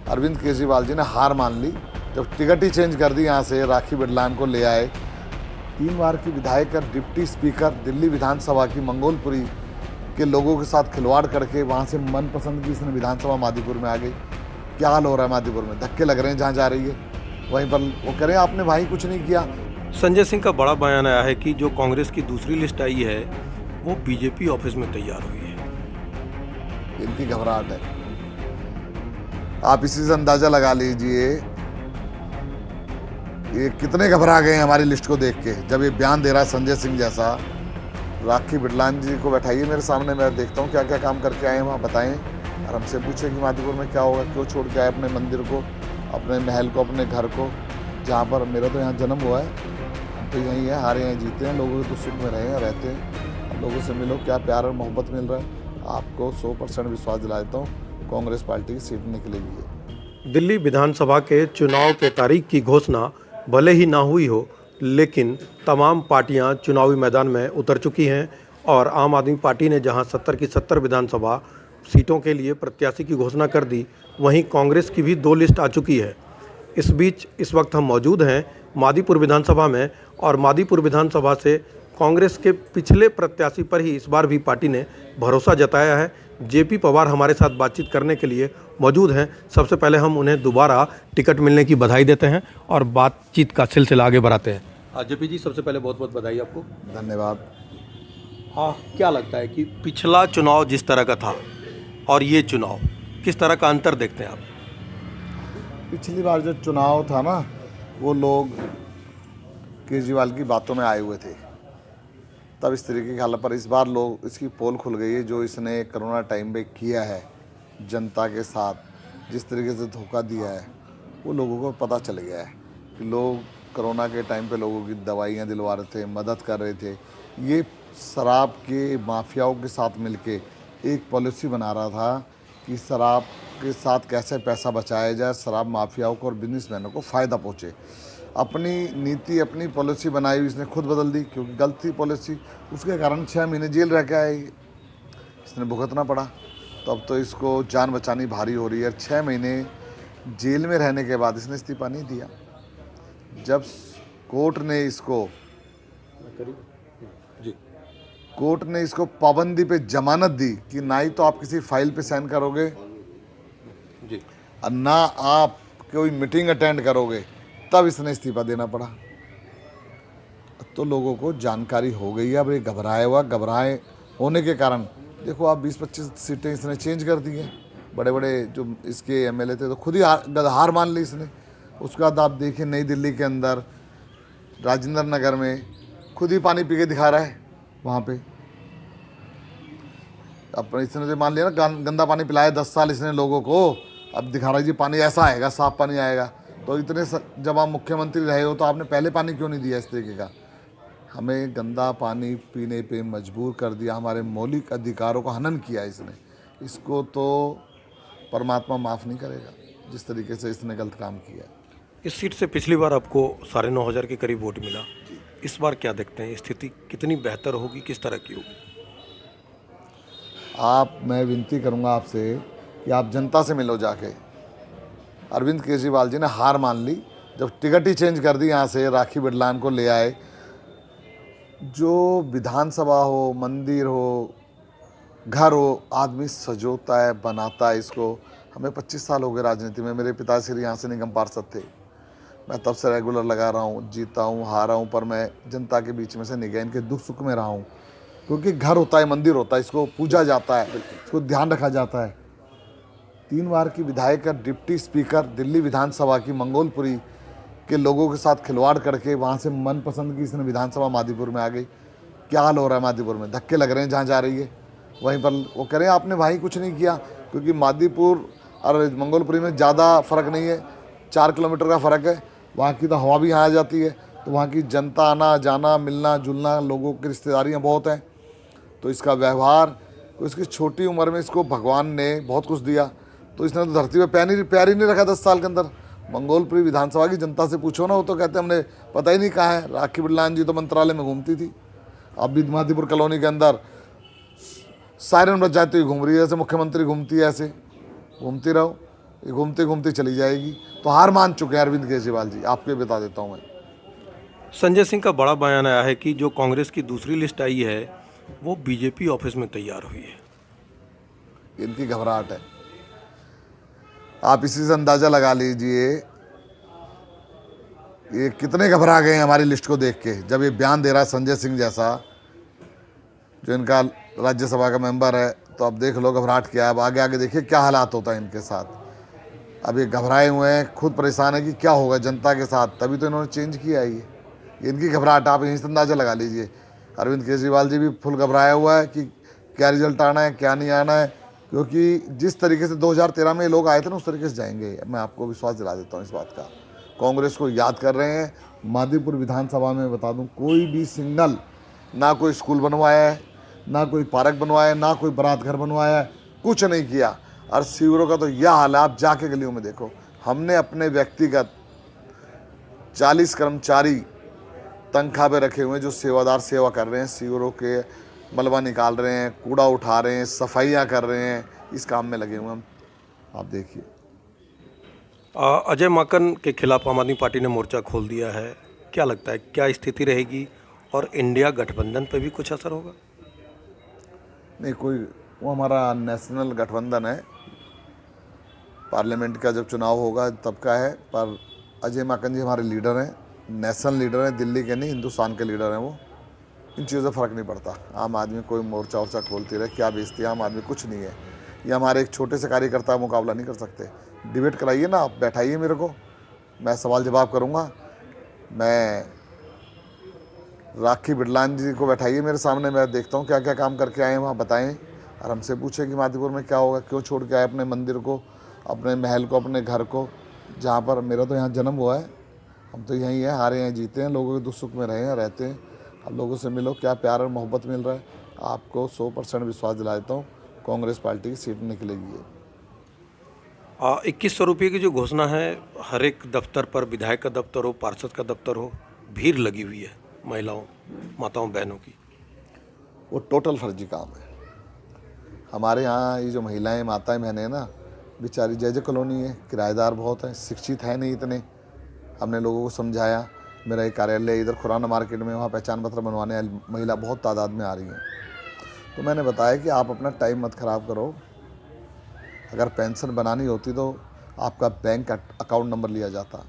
अरविंद केजरीवाल जी ने हार मान ली जब टिकट ही चेंज कर दी। यहाँ से राखी बिरलान को ले आए। 3 बार की विधायक और डिप्टी स्पीकर दिल्ली विधानसभा की मंगोलपुरी के लोगों के साथ खिलवाड़ करके वहाँ से मनपसंद की इसने विधानसभा मादीपुर में आ गई। क्या हाल हो रहा है मादीपुर में, धक्के लग रहे हैं जहाँ जा रही है वहीं पर वो करें। आपने भाई कुछ नहीं किया। संजय सिंह का बड़ा बयान आया है कि जो कांग्रेस की दूसरी लिस्ट आई है वो बीजेपी ऑफिस में तैयार हुई है। इनकी घबराहट है। आप इसी से अंदाजा लगा लीजिए ये कितने घबरा गए हैं हमारी लिस्ट को देख के। जब ये बयान दे रहा है संजय सिंह जैसा, राखी बिरलान जी को बैठाइए मेरे सामने, मैं देखता हूँ क्या क्या काम करके आए हैं वहाँ, बताएं और हमसे पूछें कि मादीपुर में क्या होगा, क्यों छोड़ के आए अपने मंदिर को, अपने महल को, अपने घर को, जहाँ पर मेरा तो यहाँ जन्म हुआ है। हम तो यहीं है, हारे यहाँ जीते हैं, लोगों के तो सुख में रहे हैं, रहते हैं। लोगों से मिलो, क्या प्यार और मोहब्बत मिल रहा है। आपको 100% विश्वास दिला देता हूँ, कांग्रेस पार्टी की सीट निकलेगी। दिल्ली विधानसभा के चुनाव के तारीख की घोषणा भले ही ना हुई हो, लेकिन तमाम पार्टियां चुनावी मैदान में उतर चुकी हैं और आम आदमी पार्टी ने जहां 70 की 70 विधानसभा सीटों के लिए प्रत्याशी की घोषणा कर दी, वहीं कांग्रेस की भी 2 लिस्ट आ चुकी है। इस बीच इस वक्त हम मौजूद हैं मादीपुर विधानसभा में और मादीपुर विधानसभा से कांग्रेस के पिछले प्रत्याशी पर ही इस बार भी पार्टी ने भरोसा जताया है। जेपी पवार हमारे साथ बातचीत करने के लिए मौजूद हैं। सबसे पहले हम उन्हें दोबारा टिकट मिलने की बधाई देते हैं और बातचीत का सिलसिला आगे बढ़ाते हैं। जेपी जी, सबसे पहले बहुत बहुत बधाई आपको। धन्यवाद। हाँ, क्या लगता है कि पिछला चुनाव जिस तरह का था और ये चुनाव, किस तरह का अंतर देखते हैं आप? पिछली बार जो चुनाव था ना, वो लोग केजरीवाल की बातों में आए हुए थे, तब इस तरीके की हालत पर इस बार लोग, इसकी पोल खुल गई है। जो इसने कोरोना टाइम पे किया है जनता के साथ, जिस तरीके से धोखा दिया है, वो लोगों को पता चल गया है कि लोग कोरोना के टाइम पे लोगों की दवाइयाँ दिलवा रहे थे, मदद कर रहे थे। ये शराब के माफियाओं के साथ मिलके एक पॉलिसी बना रहा था कि शराब के साथ कैसे पैसा बचाया जाए, शराब माफियाओं को और बिजनेसमैनों को फ़ायदा पहुँचे। अपनी नीति, अपनी पॉलिसी बनाई हुई इसने खुद बदल दी, क्योंकि गलत थी पॉलिसी। उसके कारण 6 महीने जेल रह के आए, इसने भुगतना पड़ा। तो अब तो इसको जान बचानी भारी हो रही है। 6 महीने जेल में रहने के बाद इसने इस्तीफा नहीं दिया। जब कोर्ट ने इसको पाबंदी पे जमानत दी कि ना ही तो आप किसी फाइल पे साइन करोगे जी, और ना आप कोई मीटिंग अटेंड करोगे, तब इसने इस्तीफा देना पड़ा। तो लोगों को जानकारी हो गई है। अब ये घबराए होने के कारण देखो आप 20-25 सीटें इसने चेंज कर दी हैं। बड़े बड़े जो इसके एमएलए थे तो खुद ही हार मान ली इसने। उसके बाद आप देखिए नई दिल्ली के अंदर राजेंद्र नगर में खुद ही पानी पी के दिखा रहा है वहाँ पे। अब इसने जो मान लिया ना, गंदा पानी पिलाया 10 साल इसने लोगों को, अब दिखा रहा है जी पानी ऐसा आएगा, साफ पानी आएगा। तो इतने जब आप मुख्यमंत्री रहे हो तो आपने पहले पानी क्यों नहीं दिया इस तरीके का? हमें गंदा पानी पीने पे मजबूर कर दिया, हमारे मौलिक अधिकारों को हनन किया इसने। इसको तो परमात्मा माफ़ नहीं करेगा जिस तरीके से इसने गलत काम किया। इस सीट से पिछली बार आपको 9,500 के करीब वोट मिला। इस बार क्या देखते हैं, स्थिति कितनी बेहतर होगी, किस तरह की होगी? मैं विनती करूंगा आपसे कि आप जनता से मिलो जाके। अरविंद केजरीवाल जी ने हार मान ली जब टिकट ही चेंज कर दी। यहाँ से राखी बिरलान को ले आए। जो विधानसभा हो, मंदिर हो, घर हो, आदमी सजोता है, बनाता है इसको। हमें 25 साल हो गए राजनीति में। मेरे पिताश्री यहाँ से निगम पार्षद थे, मैं तब से रेगुलर लगा रहा हूँ, जीता हूँ, हारा हूँ, पर मैं जनता के बीच में से निगाह इनके दुख सुख में रहा हूँ। क्योंकि घर होता है, मंदिर होता है, इसको पूजा जाता है, इसको ध्यान रखा जाता है। 3 बार की विधायक और डिप्टी स्पीकर दिल्ली विधानसभा की मंगोलपुरी के लोगों के साथ खिलवाड़ करके वहाँ से मनपसंद की इसने विधानसभा मादीपुर में आ गई। क्या हाल हो रहा है मादीपुर में, धक्के लग रहे हैं जहाँ जा रही है वहीं पर वो करें। आपने भाई कुछ नहीं किया, क्योंकि मादीपुर और मंगोलपुरी में ज़्यादा फ़र्क नहीं है, 4 किलोमीटर का फ़र्क है। वहाँ की तो हवा भी यहाँ आ जाती है, तो वहाँ की जनता आना जाना, मिलना जुलना, लोगों की रिश्तेदारियाँ बहुत हैं। तो इसका व्यवहार, इसकी छोटी उम्र में इसको भगवान ने बहुत कुछ दिया, तो इसने तो धरती पे पैर ही नहीं रखा 10 साल के अंदर। मंगोलपुरी विधानसभा की जनता से पूछो ना, वो तो कहते हैं हमने पता ही नहीं कहाँ है। राखी बिरलान जी तो मंत्रालय में घूमती थी, अब भी मादीपुर कॉलोनी के अंदर सायरन बज जाती हुई घूम रही है, जैसे मुख्यमंत्री घूमती है, ऐसे घूमती रहो। ये घूमते घूमते चली जाएगी। तो हार मान चुके हैं अरविंद केजरीवाल जी, आपको ये बता देता हूँ मैं। संजय सिंह का बड़ा बयान आया है कि जो कांग्रेस की दूसरी लिस्ट आई है वो बीजेपी ऑफिस में तैयार हुई है। इनकी घबराहट है। आप इसी से अंदाजा लगा लीजिए ये कितने घबरा गए हैं हमारी लिस्ट को देख के। जब ये बयान दे रहा है संजय सिंह जैसा, जो इनका राज्यसभा का मेंबर है, तो अब देख लो घबराहट क्या है। अब आगे आगे देखिए क्या हालात होता है इनके साथ। अब ये घबराए हुए हैं, खुद परेशान है कि क्या होगा जनता के साथ, तभी तो इन्होंने चेंज किया है। ये इनकी घबराहट आप यहीं से अंदाजा लगा लीजिए। अरविंद केजरीवाल जी भी फुल घबराया हुआ है कि क्या रिजल्ट आना है क्या नहीं आना है, क्योंकि जिस तरीके से 2013 में ये लोग आए थे ना, उस तरीके से जाएंगे। मैं आपको विश्वास दिला देता हूँ इस बात का। कांग्रेस को याद कर रहे हैं। मादीपुर विधानसभा में बता दूं, कोई भी सिंगल, ना कोई स्कूल बनवाया है, ना कोई पार्क बनवाया है, ना कोई बारात घर बनवाया है, कुछ नहीं किया। और शिविरों का तो यह हाल है, आप जाके गलियों में देखो। हमने अपने व्यक्तिगत 40 कर्मचारी तनख्वाह पे रखे हुए हैं जो सेवादार सेवा कर रहे हैं, शिविरों के मलबा निकाल रहे हैं, कूड़ा उठा रहे हैं, सफाइयाँ कर रहे हैं, इस काम में लगे हुए हम। आप देखिए। अजय माकन के खिलाफ आम आदमी पार्टी ने मोर्चा खोल दिया है, क्या लगता है क्या स्थिति रहेगी और इंडिया गठबंधन पर भी कुछ असर होगा? नहीं, कोई, वो हमारा नेशनल गठबंधन है, पार्लियामेंट का जब चुनाव होगा तब का है। पर अजय माकन जी हमारे लीडर हैं, नेशनल लीडर हैं, दिल्ली के नहीं हिंदुस्तान के लीडर हैं वो। इन चीज़ों से फ़र्क नहीं पड़ता। आम आदमी कोई मोर्चा वोर्चा खोलती रहे, क्या बेचती है आम आदमी, कुछ नहीं है। ये हमारे एक छोटे से कार्यकर्ता का मुकाबला नहीं कर सकते। डिबेट कराइए ना, आप बैठाइए मेरे को, मैं सवाल जवाब करूँगा। मैं राखी बिरलान जी को बैठाइए मेरे सामने, मैं देखता हूँ क्या क्या काम करके आए हैं वहाँ, बताएं। और हमसे पूछें कि मादीपुर में क्या होगा, क्यों छोड़ के आए अपने मंदिर को, अपने महल को, अपने घर को, जहाँ पर मेरा तो यहाँ जन्म हुआ है। हम तो यहीं हैं, हारे हैं जीते हैं, लोगों के दुख सुख में रहे हैं, रहते हैं। अब लोगों से मिलो, क्या प्यार और मोहब्बत मिल रहा है। आपको 100% विश्वास दिला देता हूँ, कांग्रेस पार्टी की सीट निकलेगी। 2100 रुपये की जो घोषणा है, हर एक दफ्तर पर, विधायक का दफ्तर हो, पार्षद का दफ्तर हो, भीड़ लगी हुई है महिलाओं, माताओं, बहनों की। वो टोटल फर्जी काम है। हमारे यहाँ ये जो महिलाएं, माताएं, बहनें हैं ना, बेचारी जय जय कॉलोनी है, किराएदार बहुत हैं, शिक्षित है नहीं इतने। हमने लोगों को समझाया। मेरा एक कार्यालय इधर खुराना मार्केट में, वहाँ पहचान पत्र बनवाने महिला बहुत तादाद में आ रही हैं। तो मैंने बताया कि आप अपना टाइम मत ख़राब करो। अगर पेंशन बनानी होती तो आपका बैंक अकाउंट नंबर लिया जाता,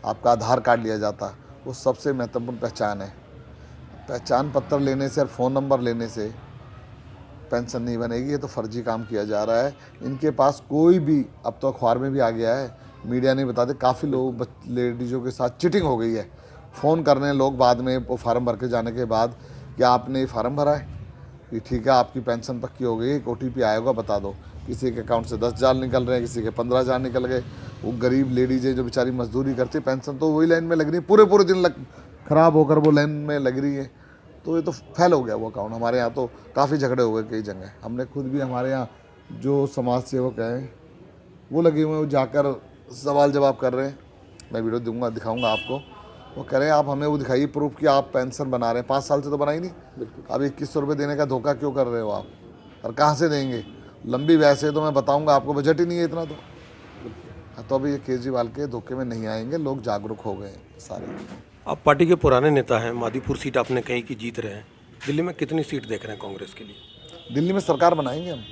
आपका आधार कार्ड लिया जाता, वो सबसे महत्वपूर्ण पहचान है। पहचान पत्र लेने से और फ़ोन नंबर लेने से पेंशन नहीं बनेगी। ये तो फर्जी काम किया जा रहा है। इनके पास कोई भी, अब तो अखबार में भी आ गया है, मीडिया नहीं बताते, काफ़ी लोग लेडीज़ों के साथ चिटिंग हो गई है। फ़ोन करने लोग बाद में, वो फार्म भर के जाने के बाद, क्या आपने ये फार्म भरा है, कि ठीक है आपकी पेंशन पक्की हो गई, एक OTP आएगा बता दो। किसी के अकाउंट से 10,000 निकल रहे हैं, किसी के 15,000 निकल गए। वो गरीब लेडीज़ है जो बेचारी मजदूरी करती है, पेंशन तो वही लाइन में लग रही है, पूरे पूरे दिन ख़राब होकर वो लाइन में लग रही है। तो ये तो फेल हो गया वो अकाउंट। हमारे यहाँ तो काफ़ी झगड़े हो गए कई जगह। हमने खुद भी, हमारे यहाँ जो समाज सेवक हैं वो लगे हुए हैं, वो जाकर सवाल जवाब कर रहे हैं। मैं वीडियो दूंगा, दिखाऊंगा आपको। वो कह रहे हैं आप हमें वो दिखाइए प्रूफ कि आप पेंशन बना रहे हैं, 5 साल से तो बनाई नहीं। अब 2100 रुपये देने का धोखा क्यों कर रहे हो आप, और कहाँ से देंगे? लंबी वैसे तो मैं बताऊंगा आपको, बजट ही नहीं है इतना। तो अभी ये केजरीवाल के धोखे में नहीं आएंगे, लोग जागरूक हो गए सारे। आप पार्टी के पुराने नेता हैं, मादीपुर सीट आपने कहीं की जीत रहे हैं, दिल्ली में कितनी सीट देख रहे हैं कांग्रेस के लिए? दिल्ली में सरकार बनाएंगे हम,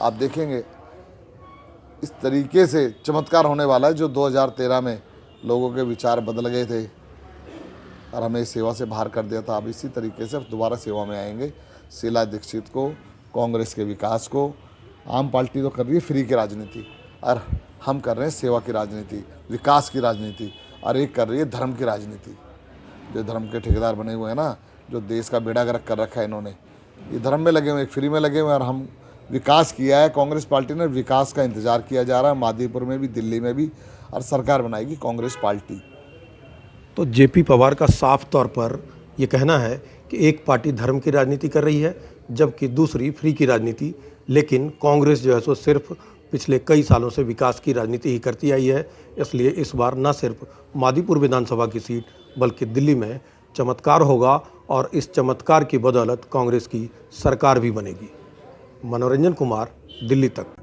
आप देखेंगे। इस तरीके से चमत्कार होने वाला है, जो 2013 में लोगों के विचार बदल गए थे और हमें सेवा से बाहर कर दिया था। अब इसी तरीके से दोबारा सेवा में आएंगे। शीला दीक्षित को, कांग्रेस के विकास को, आम पार्टी तो कर रही है फ्री की राजनीति, और हम कर रहे हैं सेवा की राजनीति, विकास की राजनीति, और एक कर रही है धर्म की राजनीति। जो धर्म के ठेकेदार बने हुए हैं ना, जो देश का बेड़ा गर्क कर रखा है इन्होंने, ये धर्म में लगे हुए, एक फ्री में लगे हुए हैं। और हम विकास किया है, कांग्रेस पार्टी ने विकास का इंतजार किया जा रहा है, मादीपुर में भी, दिल्ली में भी, और सरकार बनाएगी कांग्रेस पार्टी। तो JP पवार का साफ तौर पर ये कहना है कि एक पार्टी धर्म की राजनीति कर रही है जबकि दूसरी फ्री की राजनीति, लेकिन कांग्रेस जो है सो सिर्फ पिछले कई सालों से विकास की राजनीति ही करती आई है। इसलिए इस बार न सिर्फ मादीपुर विधानसभा की सीट बल्कि दिल्ली में चमत्कार होगा और इस चमत्कार की बदौलत कांग्रेस की सरकार भी बनेगी। मनोरंजन कुमार, दिल्ली तक।